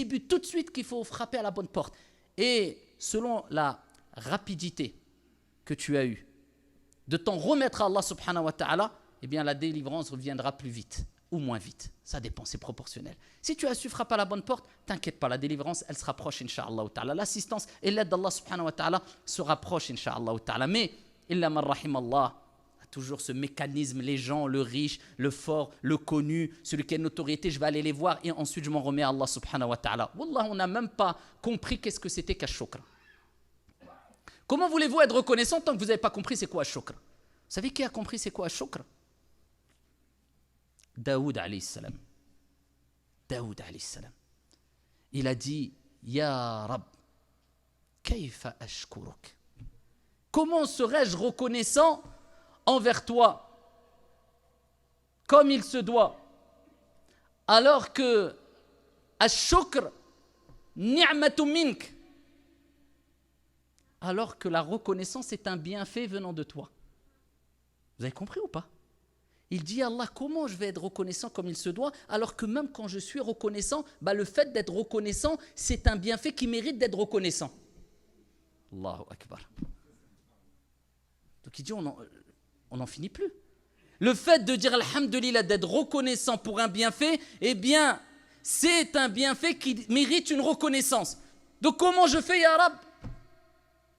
début tout de suite qu'il faut frapper à la bonne porte. Et selon la rapidité que tu as eue de t'en remettre à Allah subhanahu wa ta'ala, eh bien la délivrance reviendra plus vite ou moins vite. Ça dépend, c'est proportionnel. Si tu as su frapper à la bonne porte, t'inquiète pas, la délivrance, elle sera proche, incha'Allah ta'ala. L'assistance et l'aide d'Allah subhanahu wa ta'ala sera proche, incha'Allah ta'ala. Mais, illa man rahim Allah, toujours ce mécanisme, les gens, le riche, le fort, le connu, celui qui a une autorité, je vais aller les voir et ensuite je m'en remets à Allah subhanahu wa ta'ala. Wallah, on n'a même pas compris qu'est-ce que c'était qu'ash-shukr. Comment voulez-vous être reconnaissant tant que vous n'avez pas compris c'est quoi ash-shukr? Vous savez qui a compris c'est quoi ash-shukr? Daoud alayhi salam. Daoud alayhi salam. Il a dit Ya Rab, kayfa ashkuruk? Comment serais-je reconnaissant envers toi comme il se doit, alors que ash-shukr ni'matu mink, alors que la reconnaissance est un bienfait venant de toi. Vous avez compris ou pas? Il dit Allah, comment je vais être reconnaissant comme il se doit, alors que même quand je suis reconnaissant, le fait d'être reconnaissant, c'est un bienfait qui mérite d'être reconnaissant. Allahu Akbar. Donc il dit, on n'en finit plus. Le fait de dire alhamdulillah, d'être reconnaissant pour un bienfait, eh bien, c'est un bienfait qui mérite une reconnaissance. Donc comment je fais, Ya Rab?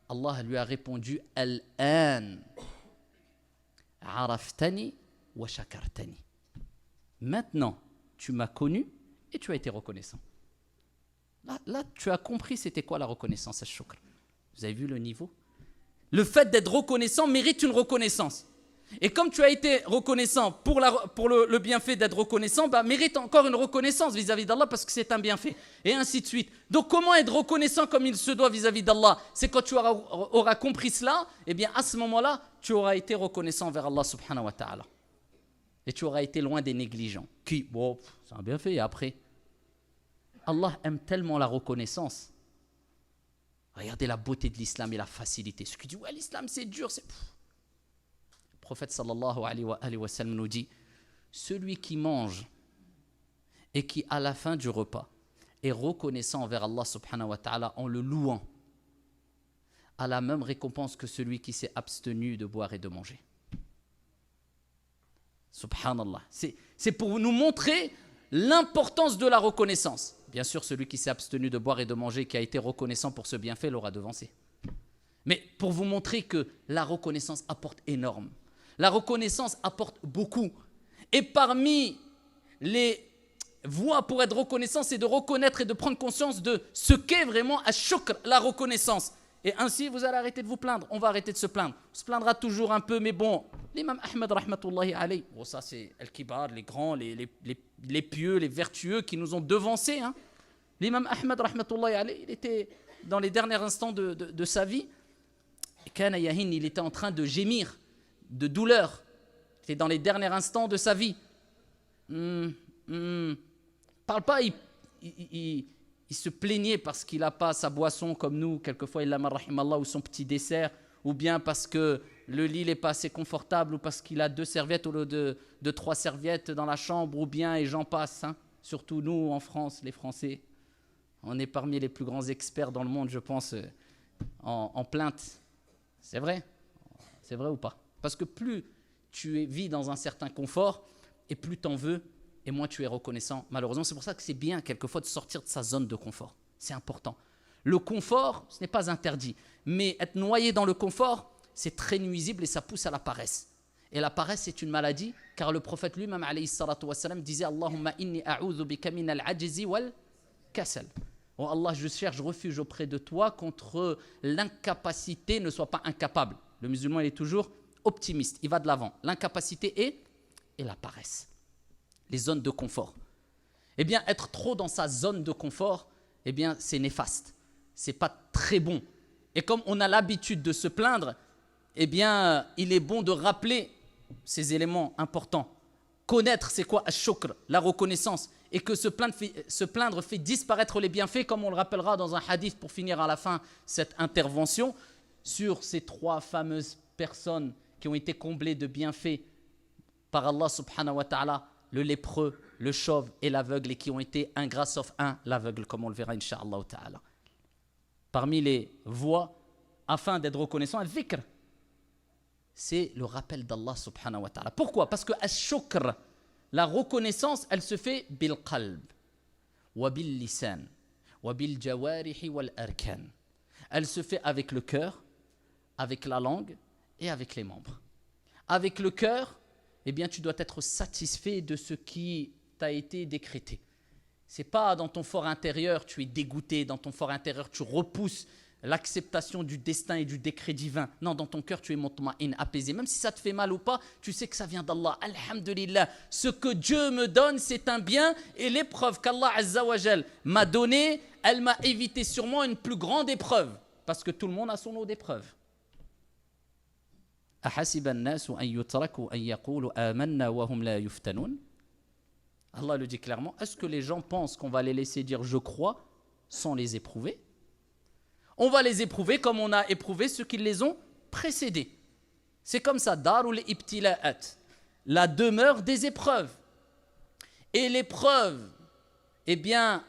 Allah lui a répondu, Al-an araftani wa shakartani. Maintenant, tu m'as connu et tu as été reconnaissant. Là, tu as compris c'était quoi la reconnaissance, al-shukr. Vous avez vu le niveau? Le fait d'être reconnaissant mérite une reconnaissance. Et comme tu as été reconnaissant pour le bienfait d'être reconnaissant, mérite encore une reconnaissance vis-à-vis d'Allah parce que c'est un bienfait. Et ainsi de suite. Donc comment être reconnaissant comme il se doit vis-à-vis d'Allah? C'est quand tu auras compris cela, et bien à ce moment-là, tu auras été reconnaissant envers Allah subhanahu wa ta'ala. Et tu auras été loin des négligents. Qui, c'est un bienfait, et après? Allah aime tellement la reconnaissance. Regardez la beauté de l'islam et la facilité. Ceux qui disent, ouais, l'islam c'est dur, c'est... Le prophète sallallahu alayhi wa sallam nous dit, celui qui mange et qui à la fin du repas est reconnaissant envers Allah subhanahu wa ta'ala en le louant, a la même récompense que celui qui s'est abstenu de boire et de manger. Subhanallah. C'est pour nous montrer l'importance de la reconnaissance. Bien sûr, celui qui s'est abstenu de boire et de manger, qui a été reconnaissant pour ce bienfait, l'aura devancé. Mais pour vous montrer que la reconnaissance apporte énorme. La reconnaissance apporte beaucoup. Et parmi les voies pour être reconnaissant, c'est de reconnaître et de prendre conscience de ce qu'est vraiment ash-shukr, la reconnaissance. Et ainsi, vous allez arrêter de vous plaindre. On va arrêter de se plaindre. On se plaindra toujours un peu, mais bon, l'imam Ahmed, rahmatullahi alayhi, ça c'est al-kibar, les grands, les pieux, les vertueux qui nous ont devancés. Hein. L'imam Ahmed, rahmatullahi alayhi, il était dans les derniers instants de sa vie. Kana yahin, il était en train de gémir, de douleur. Il était dans les derniers instants de sa vie. Parle pas, il se plaignait parce qu'il n'a pas sa boisson comme nous, quelquefois il a rahimallah, ou son petit dessert, ou bien parce que le lit n'est pas assez confortable, ou parce qu'il a 2 serviettes au lieu de 3 serviettes dans la chambre, ou bien, et j'en passe. Hein. Surtout nous, en France, les Français, on est parmi les plus grands experts dans le monde, je pense, en plainte. C'est vrai ou pas? Parce que plus tu vis dans un certain confort, et plus tu en veux, et moins tu es reconnaissant, malheureusement. C'est pour ça que c'est bien, quelquefois, de sortir de sa zone de confort. C'est important. Le confort, ce n'est pas interdit. Mais être noyé dans le confort, c'est très nuisible et ça pousse à la paresse. Et la paresse, c'est une maladie, car le prophète lui-même, alayhi salatu wassalam, disait « Allahumma inni a'udhu bika min al-ajzi wal kasal ». Oh Allah, je cherche refuge auprès de toi contre l'incapacité, ne sois pas incapable. Le musulman, il est toujours optimiste, il va de l'avant. L'incapacité et la paresse. Les zones de confort. Eh bien, être trop dans sa zone de confort, eh bien, c'est néfaste. C'est pas très bon. Et comme on a l'habitude de se plaindre, eh bien, il est bon de rappeler ces éléments importants. Connaître c'est quoi ash-shukr, la reconnaissance, et que se plaindre fait disparaître les bienfaits, comme on le rappellera dans un hadith pour finir à la fin cette intervention, sur ces 3 fameuses personnes qui ont été comblées de bienfaits par Allah subhanahu wa ta'ala, le lépreux, le chauve et l'aveugle et qui ont été ingrats sauf un, l'aveugle, comme on le verra incha'Allah ta'ala. Parmi les voies afin d'être reconnaissant, al-dhikr, c'est le rappel d'Allah subhanahu wa ta'ala. Pourquoi? Parce que al-shukr, la reconnaissance, elle se fait bil qalb, wa bil lisan, wa bil jawarihi wal arkan. Elle se fait avec le cœur, avec la langue et avec les membres. Avec le cœur, eh bien, tu dois être satisfait de ce qui t'a été décrété. C'est pas dans ton fort intérieur, tu es dégoûté, dans ton fort intérieur, tu repousses l'acceptation du destin et du décret divin. Non, dans ton cœur, tu es mutma'in, apaisé. Même si ça te fait mal ou pas, tu sais que ça vient d'Allah. Alhamdulillah, ce que Dieu me donne, c'est un bien, et l'épreuve qu'Allah Azza wa Jal m'a donnée, elle m'a évité sûrement une plus grande épreuve, parce que tout le monde a son lot d'épreuves. Allah le dit clairement. Est-ce que les gens pensent qu'on va les laisser dire je crois sans les éprouver? On va les éprouver comme on a éprouvé ceux qui les ont précédés. C'est comme ça, darul ibtila'at, la demeure des épreuves. Et l'épreuve, eh bien,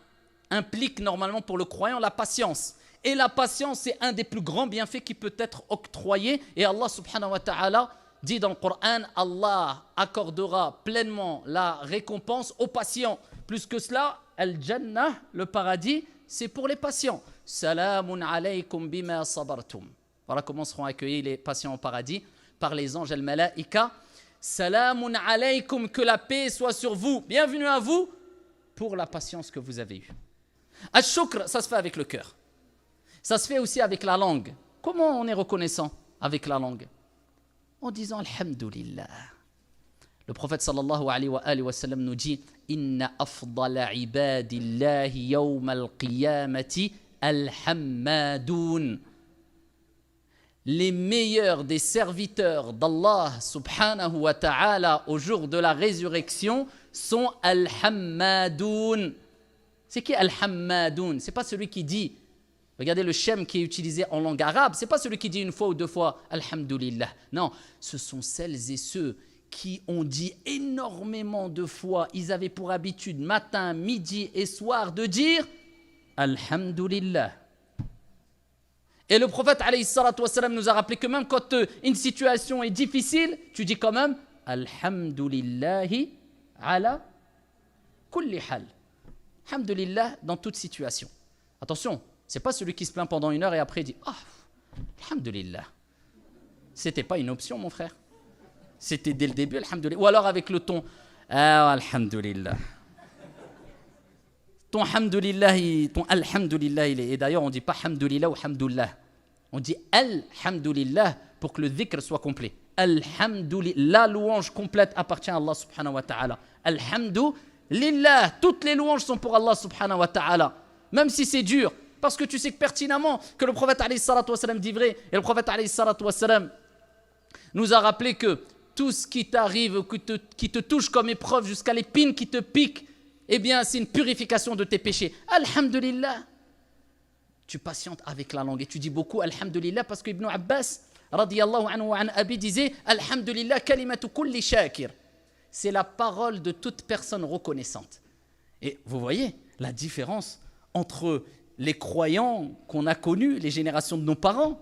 implique normalement pour le croyant la patience. Et la patience, c'est un des plus grands bienfaits qui peut être octroyé. Et Allah subhanahu wa ta'ala dit dans le Coran, Allah accordera pleinement la récompense aux patients. Plus que cela, al-jannah, le paradis, c'est pour les patients. Salamun alaykum bima sabartum. Voilà comment seront accueillis les patients au paradis par les anges al-malaika. Salamun alaykum, que la paix soit sur vous. Bienvenue à vous pour la patience que vous avez eue. Al-shukr, ça se fait avec le cœur. Ça se fait aussi avec la langue. Comment on est reconnaissant avec la langue? En disant Alhamdulillah. Le prophète sallallahu alayhi wa sallam nous dit Inna afdala ibadillahi yawma al-qiyamati al-hammadoun. Les meilleurs des serviteurs d'Allah subhanahu wa ta'ala au jour de la résurrection sont al-hammadoun. C'est qui al-hammadoun? C'est pas celui qui dit. Regardez le shem qui est utilisé en langue arabe, c'est pas celui qui dit une fois ou deux fois Alhamdulillah. Non, ce sont celles et ceux qui ont dit énormément de fois, ils avaient pour habitude matin, midi et soir de dire Alhamdulillah. Et le prophète alayhi salatu wassalam nous a rappelé que même quand une situation est difficile, tu dis quand même Alhamdulillahi ala kulli hal. Alhamdulillah dans toute situation. Attention. C'est pas celui qui se plaint pendant une heure et après dit ah, alhamdulillah. C'était pas une option, mon frère. C'était dès le début, alhamdulillah. Ou alors avec le ton alhamdulillah. Ton alhamdulillah, il est. Et d'ailleurs, on dit pas hamdulillah ou hamdulillah. On dit alhamdulillah pour que le dhikr soit complet. Alhamdulillah, la louange complète appartient à Allah subhanahu wa ta'ala. Alhamdulillah, toutes les louanges sont pour Allah subhanahu wa ta'ala. Même si c'est dur. Parce que tu sais que pertinemment que le prophète alayhi salatu wassalam dit vrai. Et le prophète alayhi salatu wassalam nous a rappelé que tout ce qui t'arrive, qui te touche comme épreuve jusqu'à l'épine qui te pique, eh bien c'est une purification de tes péchés. Alhamdulillah. Tu patientes avec la langue et tu dis beaucoup Alhamdulillah parce que Ibn Abbas radiyallahu anhu wa an abi disait Alhamdulillah kalimatu kulli shakir. C'est la parole de toute personne reconnaissante. Et vous voyez la différence entre les croyants qu'on a connus, les générations de nos parents,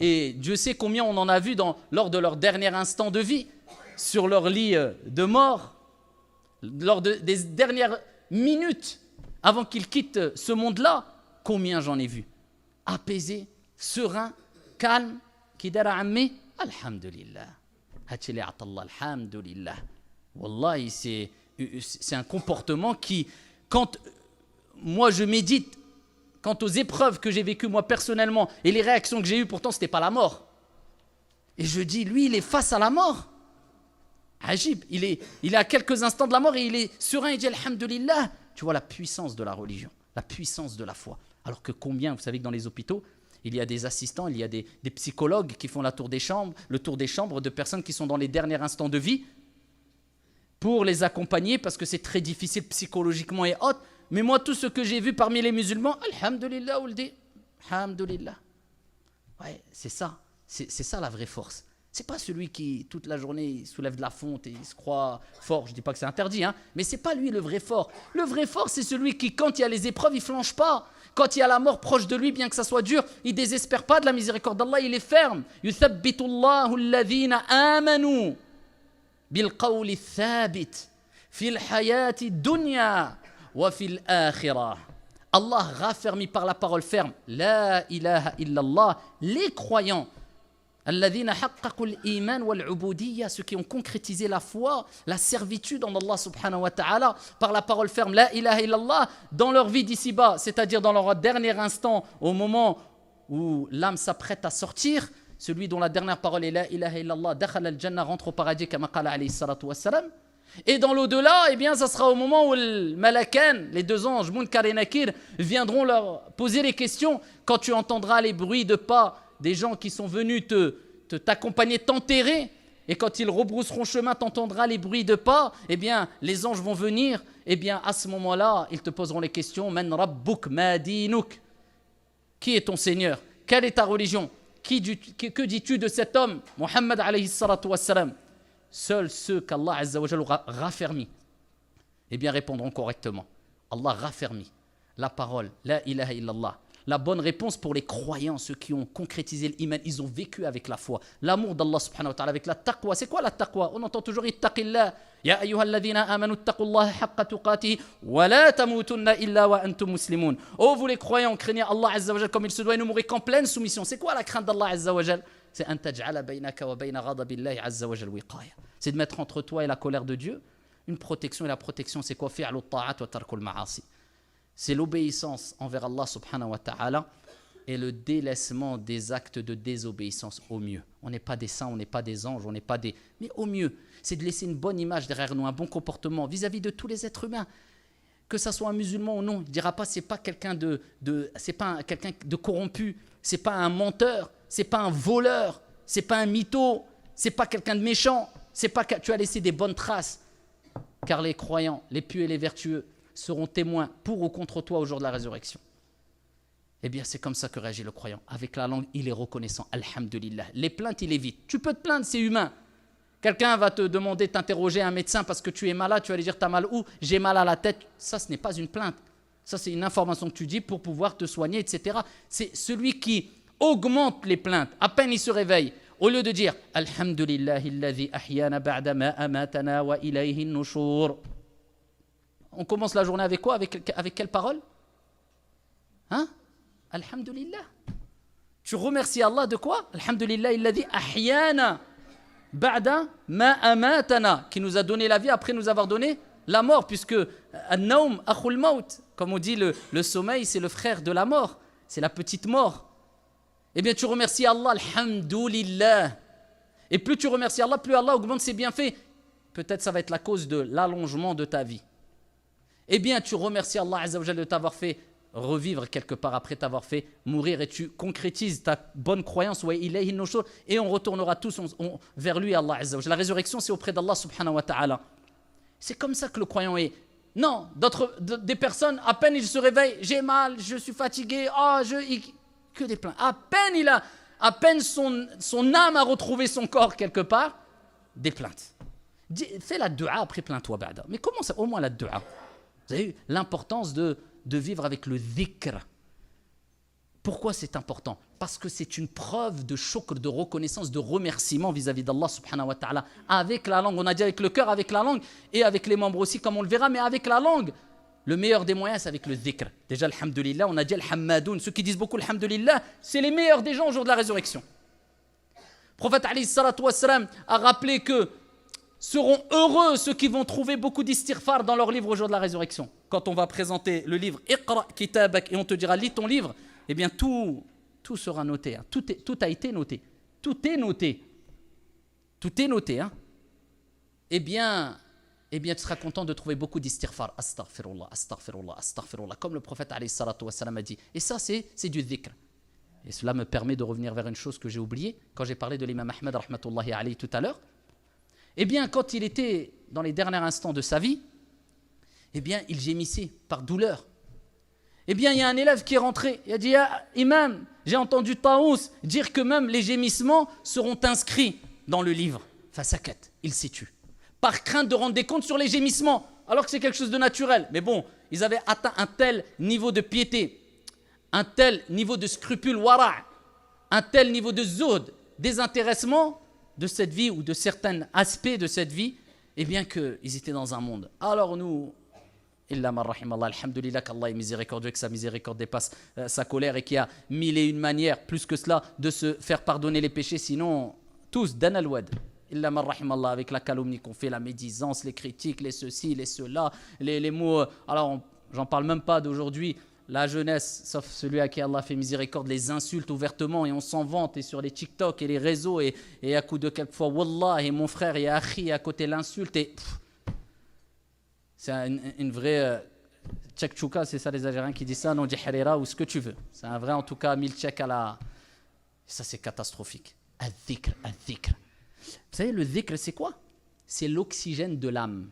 et Dieu sait combien on en a vu lors de leur dernier instant de vie, sur leur lit de mort, lors des dernières minutes avant qu'ils quittent ce monde-là, combien j'en ai vu. Apaisé, serein, calme, qui dara ammi, alhamdulillah. Alhamdulillah. Wallahi, c'est un comportement qui, quand moi je médite, quant aux épreuves que j'ai vécues moi personnellement et les réactions que j'ai eues, pourtant ce n'était pas la mort. Et je dis, lui, il est face à la mort. Ajib, il est à quelques instants de la mort et il est serein, il dit Alhamdulillah. Tu vois la puissance de la religion, la puissance de la foi. Alors que combien, vous savez que dans les hôpitaux, il y a des assistants, il y a des psychologues qui font le tour des chambres de personnes qui sont dans les derniers instants de vie pour les accompagner parce que c'est très difficile psychologiquement et autres. Mais moi, tout ce que j'ai vu parmi les musulmans, alhamdulillah, on le dit, alhamdulillah. Ouais, c'est ça la vraie force. C'est pas celui qui, toute la journée, il soulève de la fonte et il se croit fort. Je dis pas que c'est interdit, hein, mais c'est pas lui le vrai fort. Le vrai fort, c'est celui qui, quand il y a les épreuves, il flanche pas. Quand il y a la mort proche de lui, bien que ça soit dur, il désespère pas de la miséricorde d'Allah, il est ferme. Yuthabbitu Allahu alladhina amanu bil qawli thabit fil hayati dunya wa fil akhirah. Allah raffermit par la parole ferme, la ilaha illallah, les croyants. Alladhina haqqaqul iman wal ubudiyya, ceux qui ont concrétisé la foi, la servitude en Allah subhanahu wa ta'ala par la parole ferme, la ilaha illallah, dans leur vie d'ici-bas, c'est-à-dire dans leur dernier instant, au moment où l'âme s'apprête à sortir, celui dont la dernière parole est la ilaha illallah, dakhala al-jannah, rentre au paradis, kama qala alayhi salatu wassalam. Et dans l'au-delà, eh bien, ça sera au moment où le malakan, les deux anges, Munkar et Nakir, viendront leur poser les questions. Quand tu entendras les bruits de pas des gens qui sont venus t'accompagner, t'enterrer, et quand ils rebrousseront chemin, t'entendras les bruits de pas, eh bien, les anges vont venir, eh bien, à ce moment-là, ils te poseront les questions, Man rabbuk ma dinuk, qui est ton Seigneur? Quelle est ta religion? Que dis-tu de cet homme, Muhammad alayhi salatu wassalam? Seuls ceux qu'Allah azza wa jalla aura raffermis, eh bien, répondront correctement. Allah raffermit la parole, la ilaha illallah. La bonne réponse pour les croyants, ceux qui ont concrétisé l'iman, ils ont vécu avec la foi. L'amour d'Allah subhanahu wa ta'ala, avec la taqwa. C'est quoi la taqwa? On entend toujours ittaqillah. Ya ayyuhalladhina amanu ittaqullaha haqqa tuqatihi wa la tamutunna illa wa antum muslimun. Oh vous les croyants, craignez Allah azza wa jalla comme il se doit et ne mourrez qu'en pleine soumission. C'est quoi la crainte d'Allah azza wa jalla? C'est an taj'ala baynaka wa bayna ghadabillahi azza wa jalla wiqaya. C'est de mettre entre toi et la colère de Dieu une protection, et la protection c'est quoi? Fi'lu ta'at wa tarkul ma'asi. C'est l'obéissance envers Allah subhanahu wa ta'ala et le délaissement des actes de désobéissance au mieux. On n'est pas des saints, on n'est pas des anges, on n'est pas des... Mais au mieux, c'est de laisser une bonne image derrière nous, un bon comportement vis-à-vis de tous les êtres humains. Que ça soit un musulman ou non, il ne dira pas c'est pas quelqu'un c'est pas quelqu'un de corrompu, c'est pas un menteur, c'est pas un voleur, c'est pas un mytho, c'est pas quelqu'un de méchant, c'est pas que tu as laissé des bonnes traces. Car les croyants, les pieux et les vertueux seront témoins pour ou contre toi au jour de la résurrection. Eh bien, c'est comme ça que réagit le croyant. Avec la langue, il est reconnaissant. Alhamdulillah. Les plaintes, il évite. Tu peux te plaindre, c'est humain. Quelqu'un va te demander, t'interroger un médecin parce que tu es malade, tu vas lui dire, t'as mal où? J'ai mal à la tête. Ça, ce n'est pas une plainte. Ça, c'est une information que tu dis pour pouvoir te soigner, etc. C'est celui qui augmente les plaintes. À peine il se réveille. Au lieu de dire, Alhamdulillahi alladhi ahyana ba'da ma amatana wa ilayhi nushur. On commence la journée avec quoi? Avec quelle parole? Hein? Alhamdulillah. Tu remercies Allah de quoi? Alhamdulillah alladhi ahyana ba'da ma amatana, qui nous a donné la vie après nous avoir donné la mort, puisque an-nawm akhul maut, comme on dit, le sommeil c'est le frère de la mort, c'est la petite mort. Eh bien tu remercies Allah, alhamdulillah. Et plus tu remercies Allah, plus Allah augmente ses bienfaits. Peut-être ça va être la cause de l'allongement de ta vie. Eh bien, tu remercies Allah Azza wa Jalla de t'avoir fait revivre quelque part après t'avoir fait mourir et tu concrétises ta bonne croyance et on retournera tous vers lui, Allah Azza wa Jalla. La résurrection, c'est auprès d'Allah subhanahu wa ta'ala. C'est comme ça que le croyant est. Non, des personnes, à peine ils se réveillent, j'ai mal, je suis fatigué, que des plaintes. À peine son âme a retrouvé son corps quelque part, des plaintes. Fais la dua après plains-toi, ba'da. Mais comment ça? Au moins la dua. Vous avez vu l'importance de vivre avec le dhikr. Pourquoi c'est important? Parce que c'est une preuve de shukr, de reconnaissance, de remerciement vis-à-vis d'Allah subhanahu wa ta'ala. Avec la langue, on a dit avec le cœur, avec la langue, et avec les membres aussi, comme on le verra, mais avec la langue. Le meilleur des moyens, c'est avec le dhikr. Déjà, alhamdulillah, on a dit alhammadoun. Ceux qui disent beaucoup alhamdulillah, c'est les meilleurs des gens au jour de la résurrection. Le prophète alayhi salatu wassalam a rappelé que seront heureux ceux qui vont trouver beaucoup d'istighfar dans leur livre au jour de la résurrection. Quand on va présenter le livre Iqra kitabak et on te dira lis ton livre, eh bien tout sera noté. Hein. Tout a été noté. Tout est noté. Tout est noté. Hein. Eh bien, tu seras content de trouver beaucoup d'istighfar. Astaghfirullah, astaghfirullah, astaghfirullah. Comme le prophète alayhi salatu wassalam a dit. Et ça, c'est du dhikr. Et cela me permet de revenir vers une chose que j'ai oubliée quand j'ai parlé de l'imam Ahmed rahmatullahi alayhi tout à l'heure. Eh bien, quand il était dans les derniers instants de sa vie, eh bien, il gémissait par douleur. Eh bien, il y a un élève qui est rentré. Il a dit, ah, Imam, j'ai entendu Taous dire que même les gémissements seront inscrits. dans le livre. Fasakat, il s'est tu. Par crainte de rendre des comptes sur les gémissements, alors que c'est quelque chose de naturel. Mais bon, ils avaient atteint un tel niveau de piété, un tel niveau de scrupule, wara', un tel niveau de zuhd, désintéressement de cette vie ou de certains aspects de cette vie, et bien qu'ils étaient dans un monde. Alors nous, illa man rahimallah, alhamdulillah qu'Allah est miséricordieux, que sa miséricorde dépasse sa colère et qu'il y a mille et une manières, plus que cela, de se faire pardonner les péchés, sinon tous, dan al-wad. Illa man rahimallah, avec la calomnie qu'on fait, la médisance, les critiques, les ceci, les cela, les mots. Alors j'en parle même pas d'aujourd'hui. La jeunesse, sauf celui à qui Allah fait miséricorde, les insulte ouvertement et on s'en vante et sur les TikTok et les réseaux et à coup de quelquefois Wallah et mon frère et Akhi à côté l'insulte et c'est une vraie tchèque-chouka, c'est ça les Algériens qui disent ça, non dit harira ou ce que tu veux. C'est un vrai en tout cas 1000 tchèques à la... Ça c'est catastrophique. Al-dhikr, al-dhikr. Vous savez le dhikr c'est quoi? C'est l'oxygène de l'âme.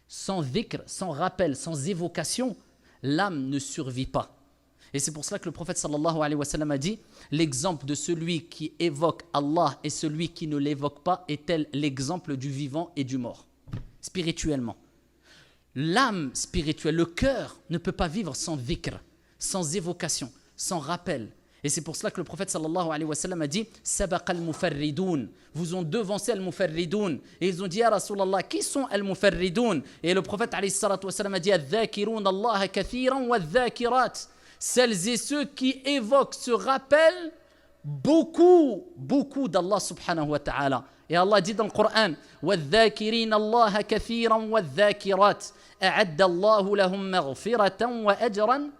Sans dhikr, sans rappel, sans évocation, l'âme ne survit pas. Et c'est pour cela que le prophète sallallahu alayhi wa sallam a dit l'exemple de celui qui évoque Allah et celui qui ne l'évoque pas est tel l'exemple du vivant et du mort, spirituellement. L'âme spirituelle, le cœur ne peut pas vivre sans dhikr, sans évocation, sans rappel. Et c'est pour cela que le prophète sallallahu alayhi wa sallam a dit Sabaqa al-mufarridoun. Vous ont devancé al-mufarridoun. Et ils ont dit Ya Rasulallah, qui sont al-mufarridoun? Et le prophète alayhi salatu wa sallam a dit Al-dhakiroun Allah kathiran wa al-dhakirat. Celles et ceux qui évoquent, se rappellent beaucoup d'Allah subhanahu wa ta'ala. Et Allah dit dans le Coran وَالذَّاكِرِينَ اللَّهَ كَثِيرًا وَالذَّاكِرَاتِ أَعَدَّ اللَّهُ لَهُمْ مَغْفِرَةً وَأَجْرًا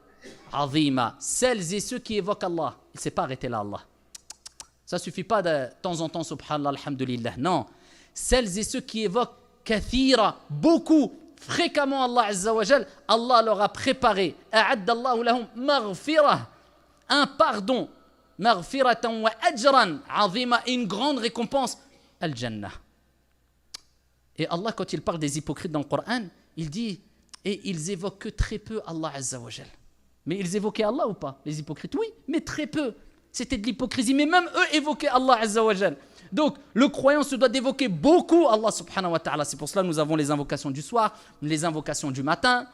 عَظِيمًا. Celles et ceux qui évoquent Allah. Il ne s'est pas arrêté là, Allah. Ça ne suffit pas de temps en temps, subhanallah, alhamdulillah. Non. Celles et ceux qui évoquent kathira, beaucoup, fréquemment Allah Azza wa Jal, Allah leur a préparé أَعَدَّ اللَّهُ لَهُمْ مَغْفِرَةً, un pardon, مَغْفِرَةً وَأَجْرًا عَظِيمًا, une grande récompense, al-Jannah. Et Allah, quand il parle des hypocrites dans le Coran, il dit, et ils évoquent que très peu Allah Azza wa Jal. Mais ils évoquaient Allah ou pas, les hypocrites? Oui, mais très peu. C'était de l'hypocrisie, mais même eux évoquaient Allah Azza wa Jal. Donc, le croyant se doit d'évoquer beaucoup Allah subhanahu wa ta'ala. C'est pour cela que nous avons les invocations du soir, les invocations du matin.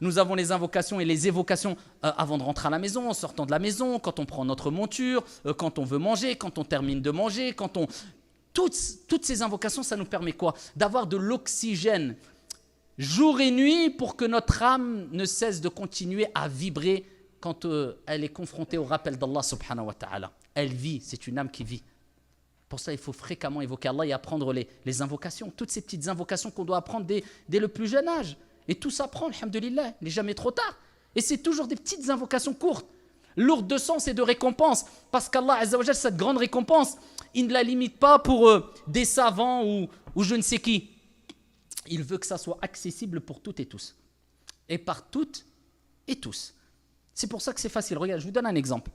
Nous avons les invocations et les évocations avant de rentrer à la maison, en sortant de la maison, quand on prend notre monture, quand on veut manger, quand on termine de manger, quand on... Toutes ces invocations, ça nous permet quoi? D'avoir de l'oxygène jour et nuit pour que notre âme ne cesse de continuer à vibrer quand elle est confrontée au rappel d'Allah subhanahu wa ta'ala. Elle vit, c'est une âme qui vit. Pour ça, il faut fréquemment évoquer Allah et apprendre les invocations, toutes ces petites invocations qu'on doit apprendre dès le plus jeune âge. Et tout s'apprend, alhamdulillah, il n'est jamais trop tard. Et c'est toujours des petites invocations courtes, lourdes de sens et de récompense. Parce qu'Allah Azza wa Jal, cette grande récompense, il ne la limite pas pour des savants ou je ne sais qui. Il veut que ça soit accessible pour toutes et tous. Et par toutes et tous. C'est pour ça que c'est facile. Regarde, je vous donne un exemple.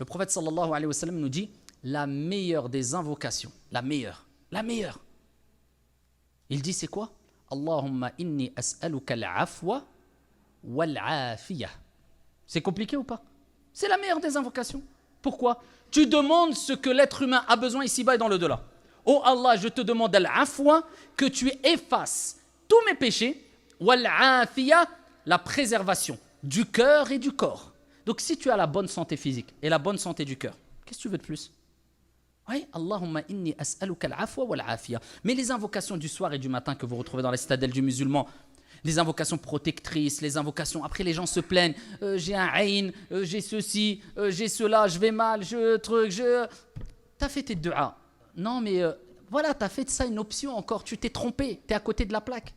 Le prophète sallallahu alayhi wa sallam nous dit la meilleure des invocations, la meilleure. Il dit c'est quoi? Allahumma inni as'aluka al-afwa wal-afiyah. C'est compliqué ou pas? C'est la meilleure des invocations. Pourquoi? Tu demandes ce que l'être humain a besoin ici-bas et dans le delà. Oh Allah, je te demande al-afwa, que tu effaces tous mes péchés, wal-afiyah, la préservation du cœur et du corps. Donc si tu as la bonne santé physique et la bonne santé du cœur, qu'est-ce que tu veux de plus? Oui, Allahumma inni as'aluka al-afwa wal-afiyah. Mais les invocations du soir et du matin que vous retrouvez dans les citadelles du musulman, les invocations protectrices, les invocations, après les gens se plaignent, j'ai un aïn, j'ai ceci, j'ai cela, je vais mal, t'as fait tes du'a. Non mais voilà, t'as fait de ça une option encore, tu t'es trompé, t'es à côté de la plaque.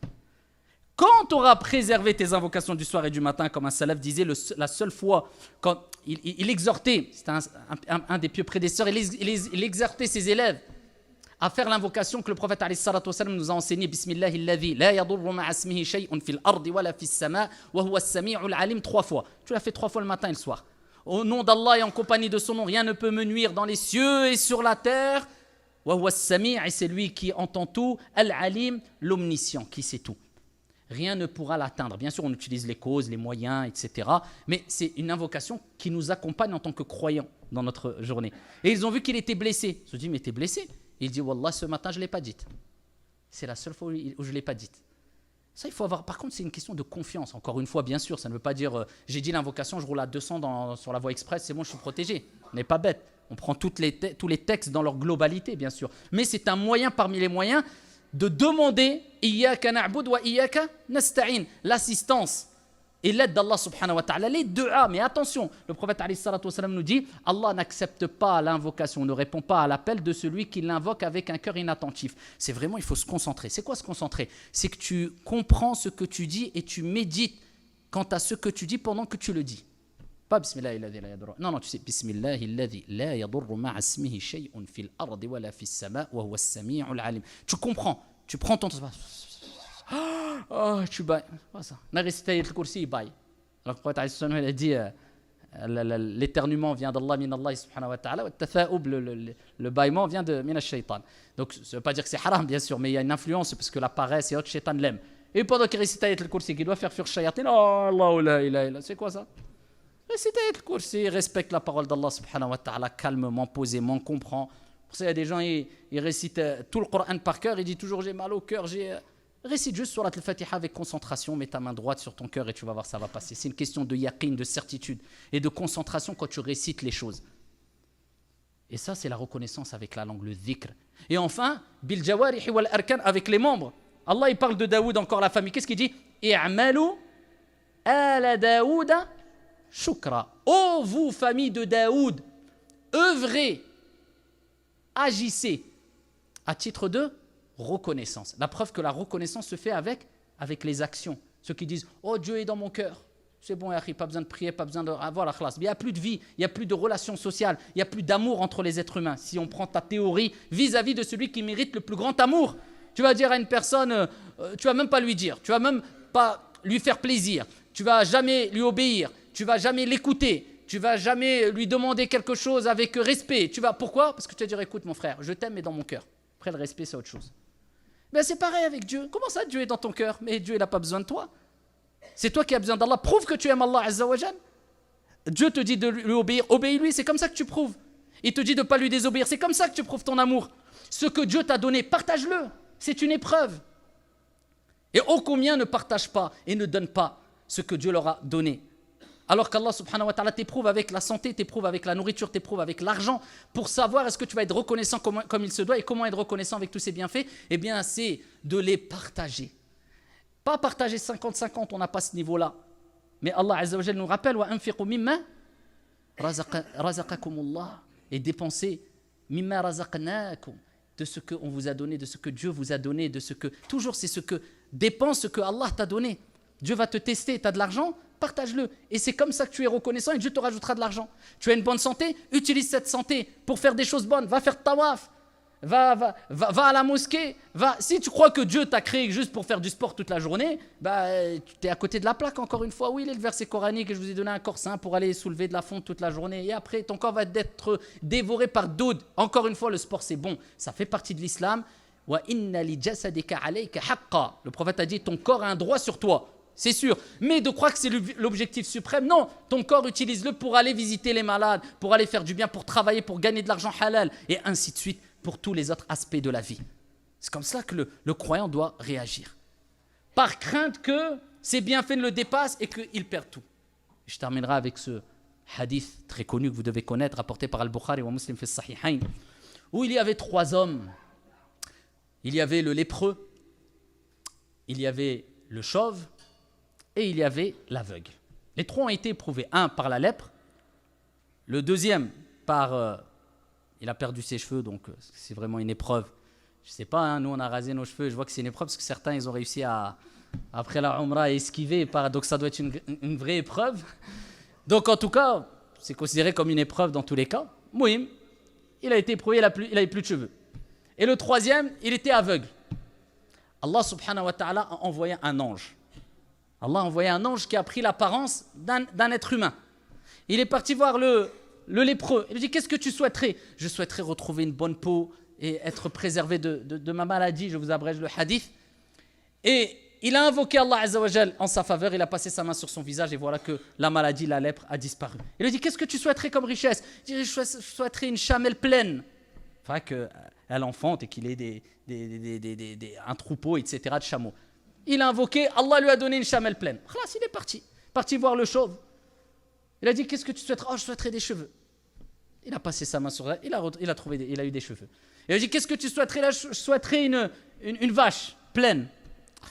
Quand tu auras préservé tes invocations du soir et du matin, comme un salaf disait, la seule fois, quand il exhortait, c'était un des pieux prédécesseurs, il exhortait ses élèves à faire l'invocation que le prophète alayhi salatu wa sallam nous a enseigné, Bismillahilladhi la yadurru ma'a ismihi shay'un fil ardi wala fis sama' wa huwa as-sami'ul alim, 3 fois. Tu l'as fait 3 fois le matin et le soir. Au nom d'Allah et en compagnie de son nom, rien ne peut me nuire dans les cieux et sur la terre. Wa huwa as-sami', et c'est lui qui entend tout, al-alim, l'omniscient, qui sait tout. rien ne pourra l'atteindre. Bien sûr, on utilise les causes, les moyens, etc. Mais c'est une invocation qui nous accompagne en tant que croyants dans notre journée. Et ils ont vu qu'il était blessé. Ils se sont dit, mais t'es blessé? Il dit, Wallah, ce matin, je ne l'ai pas dite. C'est la seule fois où je ne l'ai pas dite. Ça, il faut avoir. Par contre, c'est une question de confiance. Encore une fois, bien sûr, ça ne veut pas dire j'ai dit l'invocation, je roule à 200 sur la voie express, c'est bon, je suis protégé. On n'est pas bête. On prend tous les textes dans leur globalité, bien sûr. Mais c'est un moyen parmi les moyens de demander Iyyaka na'bud wa iyyaka nasta'in, l'assistance et l'aide d'Allah subhanahu wa ta'ala, les du'a. Mais attention, le prophète alayhi salatu wa sallam nous dit Allah n'accepte pas l'invocation, ne répond pas à l'appel de celui qui l'invoque avec un cœur inattentif. C'est vraiment, il faut se concentrer. C'est quoi se concentrer? C'est que tu comprends ce que tu dis et tu médites quant à ce que tu dis pendant que tu le dis. Pas Bismillah alladhi la yadurru. Non, tu sais Bismillah alladhi la yadurru ma'a ismihi shay'un fil ardi wa la fis sama' wa huwa as-sami'ul 'alim. Tu comprends, tu prends ton tu bailles. Pas ça. On a récité le Kursi, il baille. Alors le prophète il a dit l'éternuement vient d'Allah, min Allah subhanahu wa ta'ala, le bâillement vient de min ash-shaytan. Donc ça ne veut pas dire que c'est haram, bien sûr, mais il y a une influence parce que la paresse et autres, shaytan l'aime. Et pendant qu'il récite le Kursi, qu'il doit faire fuir shayatin, oh Allah la ilaha illa, c'est quoi ça? Récite le Kursi, respecte la parole d'Allah subhanahu wa ta'ala, calmement, posément, comprend. Pour ça, il y a des gens, ils récitent tout le Coran par cœur, ils disent toujours j'ai mal au cœur, Récite juste Surat al-Fatiha avec concentration, mets ta main droite sur ton cœur et tu vas voir, ça va passer. C'est une question de yaqin, de certitude et de concentration quand tu récites les choses. Et ça, c'est la reconnaissance avec la langue, le dhikr. Et enfin, bil jawarihi wal arkan, avec les membres. Allah, il parle de Daoud, encore la famille. Qu'est-ce qu'il dit? I'malu ala Daouda shukra. Ô vous, famille de Daoud, œuvrez, agissez à titre de reconnaissance. La preuve que la reconnaissance se fait avec les actions. Ceux qui disent « Oh, Dieu est dans mon cœur ». C'est bon, pas besoin de prier, pas besoin de... Voilà, khlas. Il n'y a plus de vie, il n'y a plus de relations sociales, il n'y a plus d'amour entre les êtres humains. Si on prend ta théorie vis-à-vis de celui qui mérite le plus grand amour, tu vas dire à une personne, tu vas même pas lui dire, tu vas même pas lui faire plaisir, tu vas jamais lui obéir, tu vas jamais l'écouter, tu vas jamais lui demander quelque chose avec respect. Pourquoi? Parce que tu vas dire, écoute mon frère, je t'aime mais dans mon cœur. Après le respect, c'est autre chose. Ben c'est pareil avec Dieu. Comment ça, Dieu est dans ton cœur? Mais Dieu, il n'a pas besoin de toi. C'est toi qui as besoin d'Allah. Prouve que tu aimes Allah Azza wa Jal. Dieu te dit de lui obéir. Obéis-lui, c'est comme ça que tu prouves. Il te dit de ne pas lui désobéir. C'est comme ça que tu prouves ton amour. Ce que Dieu t'a donné, partage-le. C'est une épreuve. Et ô combien ne partagent pas et ne donnent pas ce que Dieu leur a donné. Alors qu'Allah subhanahu wa ta'ala t'éprouve avec la santé, t'éprouve avec la nourriture, t'éprouve avec l'argent, pour savoir est-ce que tu vas être reconnaissant comme il se doit et comment être reconnaissant avec tous ces bienfaits. Eh bien, c'est de les partager. Pas partager 50-50, on n'a pas ce niveau-là. Mais Allah Azza wa Jalla nous rappelle wa anfiqu mimma razaqakumullah, et dépensez mimma razaqnakum, de ce qu'on vous a donné, de ce que Dieu vous a donné, de ce que toujours c'est ce que dépense ce que Allah t'a donné. Dieu va te tester, tu as de l'argent, partage-le. Et c'est comme ça que tu es reconnaissant et Dieu te rajoutera de l'argent. Tu as une bonne santé, utilise cette santé pour faire des choses bonnes. Va faire tawaf, va à la mosquée. Si tu crois que Dieu t'a créé juste pour faire du sport toute la journée, tu es à côté de la plaque encore une fois. Oui, il est le verset coranique et je vous ai donné un corps sain pour aller soulever de la fonte toute la journée. Et après, ton corps va être dévoré par doud. Encore une fois, le sport c'est bon. Ça fait partie de l'islam. Wa inna li jasadika alayka haqqa. Le prophète a dit, ton corps a un droit sur toi. C'est sûr, mais de croire que c'est l'objectif suprême, non, ton corps utilise-le pour aller visiter les malades, pour aller faire du bien, pour travailler, pour gagner de l'argent halal, et ainsi de suite pour tous les autres aspects de la vie. C'est comme ça que le croyant doit réagir. Par crainte que ses bienfaits ne le dépassent et qu'il perd tout. Je terminerai avec ce hadith très connu que vous devez connaître, rapporté par Al-Bukhari ou Muslim fi Sahihain, où il y avait 3 hommes. Il y avait le lépreux, il y avait le chauve, et il y avait l'aveugle. Les 3 ont été éprouvés. Un par la lèpre, le deuxième par... il a perdu ses cheveux, donc c'est vraiment une épreuve. Je ne sais pas, hein, nous on a rasé nos cheveux, je vois que c'est une épreuve parce que certains ils ont réussi après la Umrah à esquiver, donc ça doit être une vraie épreuve. Donc en tout cas, c'est considéré comme une épreuve dans tous les cas. Mouhim, il a été éprouvé, il n'avait plus de cheveux. Et le troisième, il était aveugle. Allah subhanahu wa ta'ala a envoyé un ange. Allah a envoyé un ange qui a pris l'apparence d'un être humain. Il est parti voir le lépreux. Il lui dit, qu'est-ce que tu souhaiterais? Je souhaiterais retrouver une bonne peau et être préservé de ma maladie. Je vous abrège le hadith. Et il a invoqué Allah Azza wa Jal en sa faveur, il a passé sa main sur son visage et voilà que la maladie, la lèpre a disparu. Il lui dit, qu'est-ce que tu souhaiterais comme richesse? Il dit, je souhaiterais une chamelle pleine. Enfin qu'elle enfante et qu'il ait un troupeau, etc. de chameaux. Il a invoqué, Allah lui a donné une chamelle pleine. Khalas, il est parti voir le chauve. Il a dit, qu'est-ce que tu souhaiterais? Oh, je souhaiterais des cheveux. Il a passé sa main sur elle, il a eu des cheveux. Il a dit, qu'est-ce que tu souhaiterais? Là, je souhaiterais une vache pleine.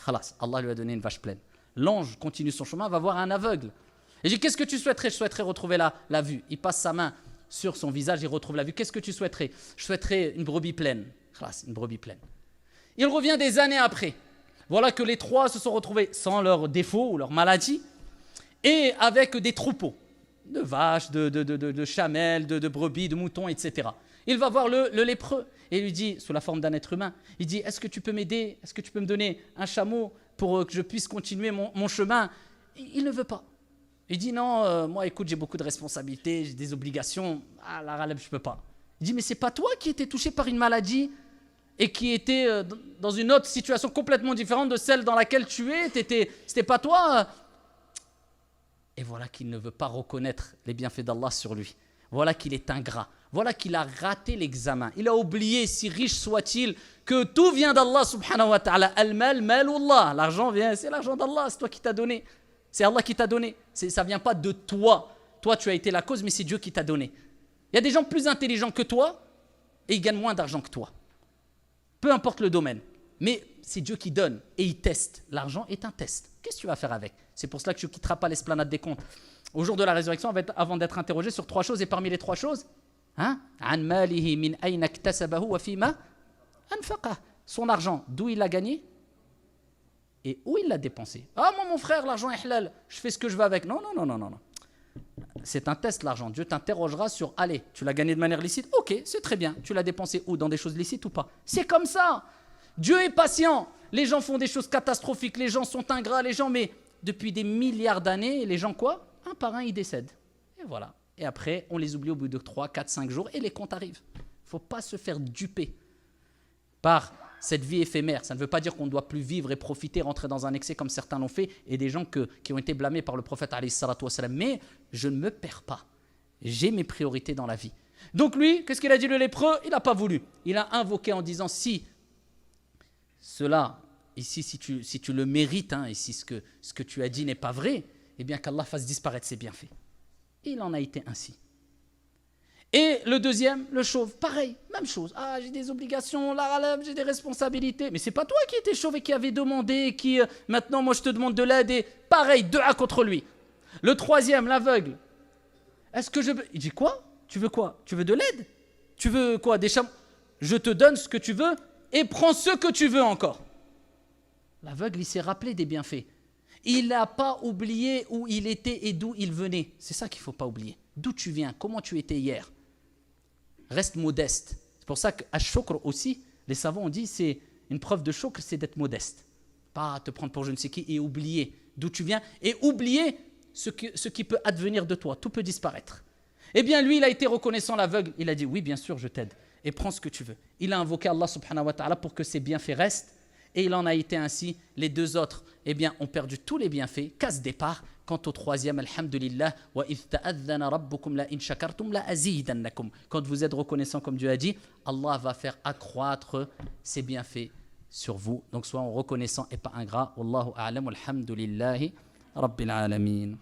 Khalas, Allah lui a donné une vache pleine. L'ange continue son chemin, va voir un aveugle. Il dit, qu'est-ce que tu souhaiterais? Je souhaiterais retrouver la vue. Il passe sa main sur son visage, il retrouve la vue. Qu'est-ce que tu souhaiterais? Je souhaiterais une brebis pleine. Khalas, une brebis pleine. Il revient des années après. Voilà que les trois se sont retrouvés sans leurs défauts ou leurs maladies et avec des troupeaux de vaches, de chamelles, de brebis, de moutons, etc. Il va voir le lépreux et lui dit, sous la forme d'un être humain, il dit, est-ce que tu peux m'aider? Est-ce que tu peux me donner un chameau pour que je puisse continuer mon chemin? Il ne veut pas. Il dit, non, moi écoute, j'ai beaucoup de responsabilités, j'ai des obligations, la ralève, je ne peux pas. Il dit, mais c'est pas toi qui étais touché par une maladie et qui était dans une autre situation complètement différente de celle dans laquelle tu es, c'était pas toi. Et voilà qu'il ne veut pas reconnaître les bienfaits d'Allah sur lui. Voilà qu'il est ingrat. Voilà qu'il a raté l'examen. Il a oublié, si riche soit-il, que tout vient d'Allah subhanahu wa ta'ala. Al-mal, malullah. L'argent vient, c'est l'argent d'Allah, c'est toi qui t'as donné. C'est Allah qui t'a donné. Ça ne vient pas de toi. Toi, tu as été la cause, mais c'est Dieu qui t'a donné. Il y a des gens plus intelligents que toi et ils gagnent moins d'argent que toi. Peu importe le domaine. Mais c'est Dieu qui donne et il teste. L'argent est un test. Qu'est-ce que tu vas faire avec? C'est pour cela que tu ne quitteras pas l'esplanade des comptes. Au jour de la résurrection, avant d'être interrogé sur 3 choses, et parmi les 3 choses, son argent, d'où il l'a gagné et où il l'a dépensé. Ah, moi, mon frère, l'argent est halal, je fais ce que je veux avec. Non. C'est un test, l'argent. Dieu t'interrogera sur, allez, tu l'as gagné de manière licite? Ok, c'est très bien. Tu l'as dépensé où? Dans des choses licites ou pas? C'est comme ça. Dieu est patient. Les gens font des choses catastrophiques, les gens sont ingrats, mais depuis des milliards d'années, les gens quoi? Un par un, ils décèdent. Et voilà. Et après, on les oublie au bout de 3, 4, 5 jours et les comptes arrivent. Il ne faut pas se faire duper par cette vie éphémère. Ça ne veut pas dire qu'on ne doit plus vivre et profiter, rentrer dans un excès comme certains l'ont fait et des gens qui ont été blâmés par le prophète alayhi salatu wassalam. Mais je ne me perds pas. J'ai mes priorités dans la vie. Donc lui, qu'est-ce qu'il a dit le lépreux? Il n'a pas voulu. Il a invoqué en disant, si cela, ici, si tu le mérites, et si ce que tu as dit n'est pas vrai, eh bien qu'Allah fasse disparaître ses bienfaits. Il en a été ainsi. Et le deuxième, le chauve, pareil, même chose. Ah, j'ai des obligations, la relève, j'ai des responsabilités. Mais c'est pas toi qui étais chauve et qui avait demandé, qui maintenant, moi je te demande de l'aide et pareil, 2-1 contre lui. Le troisième, l'aveugle. Est-ce que je veux... Il dit quoi? Tu veux quoi? Tu veux de l'aide? Tu veux quoi? Des chameaux? Je te donne ce que tu veux et prends ce que tu veux encore. L'aveugle, il s'est rappelé des bienfaits. Il n'a pas oublié où il était et d'où il venait. C'est ça qu'il ne faut pas oublier. D'où tu viens? Comment tu étais hier? Reste modeste. C'est pour ça qu'à shukr aussi, les savants ont dit c'est une preuve de shukr, c'est d'être modeste. Pas te prendre pour je ne sais qui et oublier d'où tu viens et oublier ce qui peut advenir de toi. Tout peut disparaître. Eh bien, lui, il a été reconnaissant, l'aveugle. Il a dit oui, bien sûr, je t'aide. Et prends ce que tu veux. Il a invoqué Allah subhanahu wa ta'ala pour que ses bienfaits restent. Et il en a été ainsi. Les 2 autres, eh bien, ont perdu tous les bienfaits, qu'à ce départ. Quant au troisième, alhamdulillah, wa idh ta'adhana rabbukum la in shakartum la azidannakum. Quand vous êtes reconnaissant, comme Dieu a dit, Allah va faire accroître ses bienfaits sur vous. Donc, soyons reconnaissants et pas ingrats. Wallahu a'lam, walhamdulillahi rabbil alamin.